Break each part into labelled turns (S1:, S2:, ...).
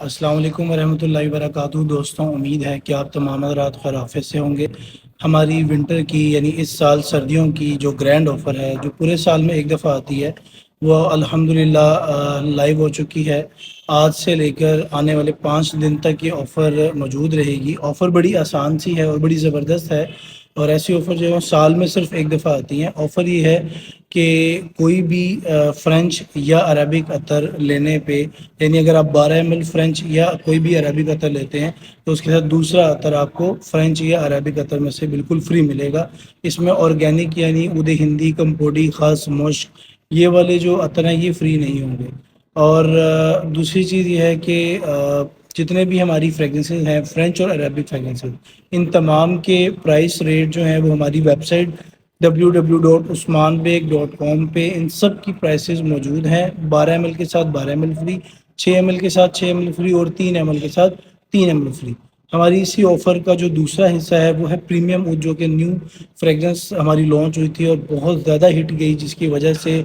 S1: السلام علیکم ورحمۃ اللہ وبرکاتہ دوستوں، امید ہے کہ آپ تمام حضرات خیر عافیت سے ہوں گے۔ ہماری ونٹر کی یعنی اس سال سردیوں کی جو گرینڈ آفر ہے، جو پورے سال میں ایک دفعہ آتی ہے، وہ الحمدللہ لائیو ہو چکی ہے۔ آج سے لے کر آنے والے 5 دن تک یہ آفر موجود رہے گی۔ آفر بڑی آسان سی ہے اور بڑی زبردست ہے، اور ایسی آفر جو ہے سال میں صرف ایک دفعہ آتی ہیں۔ آفر یہ ہے کہ کوئی بھی فرینچ یا عربک عطر لینے پہ، یعنی اگر آپ 12 ml فرینچ یا کوئی بھی عربک عطر لیتے ہیں تو اس کے ساتھ دوسرا عطر آپ کو فرینچ یا عربک عطر میں سے بالکل فری ملے گا۔ اس میں آرگینک یعنی عود ہندی، کمپوڈی، خاص، مشک، یہ والے جو عطر ہیں یہ فری نہیں ہوں گے۔ اور دوسری چیز یہ ہے کہ جتنے بھی ہماری فریگرنسز ہیں، فرینچ اور عربک فریگرنسز، ان تمام کے پرائس ریٹ جو ہیں وہ ہماری ویب سائٹ www.usmanbeg.com پہ ان سب کی پرائسز موجود ہیں۔ 12 ml کے ساتھ 12 ml فری، 6 ml کے ساتھ 6 ml فری، اور 3 ml کے ساتھ 3 ml فری۔ ہماری اسی آفر کا جو دوسرا حصہ ہے وہ ہے پریمیم اود، جو کہ نیو فریگرنس ہماری لانچ ہوئی تھی اور بہت زیادہ ہٹ گئی، جس کی وجہ سے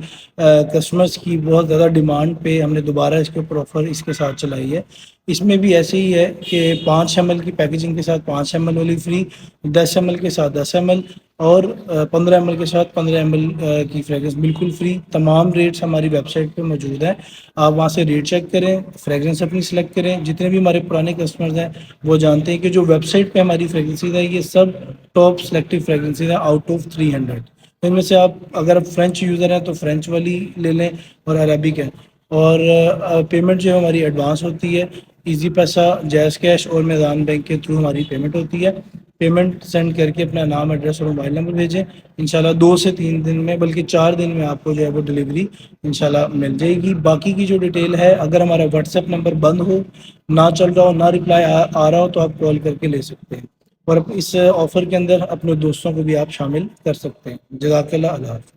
S1: کسٹمرز کی بہت زیادہ ڈیمانڈ پہ ہم نے دوبارہ اس کے اوپر آفر اس کے ساتھ چلائی ہے۔ اس میں بھی ایسے ہی ہے کہ 5 ml کی پیکیجنگ کے ساتھ 5 ml والی فری، 10 ml کے ساتھ 10 ml، اور 15 ml کے ساتھ 15 ml کی فریگرنس بالکل فری۔ تمام ریٹس ہماری ویب سائٹ پہ موجود ہیں، آپ وہاں سے ریٹ چیک کریں، فریگرنس اپنی سلیکٹ کریں۔ جتنے بھی ہمارے پرانے کسٹمرز ہیں وہ جانتے ہیں کہ جو ویب سائٹ پہ ہماری فریگرنسز ہیں یہ سب ٹاپ سلیکٹیو فریگرنسز ہیں آؤٹ آف 300۔ ان میں سے آپ اگر فرینچ یوزر ہیں تو فرینچ والی لے لیں، اور عربک ہے۔ اور پیمنٹ جو ہے ہماری ایڈوانس ہوتی ہے، ایزی پیسہ، جیز کیش اور میزان بینک کے تھرو ہماری پیمنٹ ہوتی ہے۔ پیمنٹ سینڈ کر کے اپنا نام، ایڈریس اور موبائل نمبر بھیجیں، انشاءاللہ 2 سے 3 دن میں، بلکہ 4 دن میں آپ کو جو ہے وہ ڈلیوری انشاءاللہ مل جائے گی۔ باقی کی جو ڈیٹیل ہے، اگر ہمارا واٹس ایپ نمبر بند ہو، نہ چل رہا ہو، نہ رپلائی آ رہا ہو، تو آپ کال کر کے لے سکتے ہیں، اور اس آفر کے اندر اپنے دوستوں کو بھی آپ شامل کر سکتے ہیں۔ جزاک اللہ، اللہ حافظ۔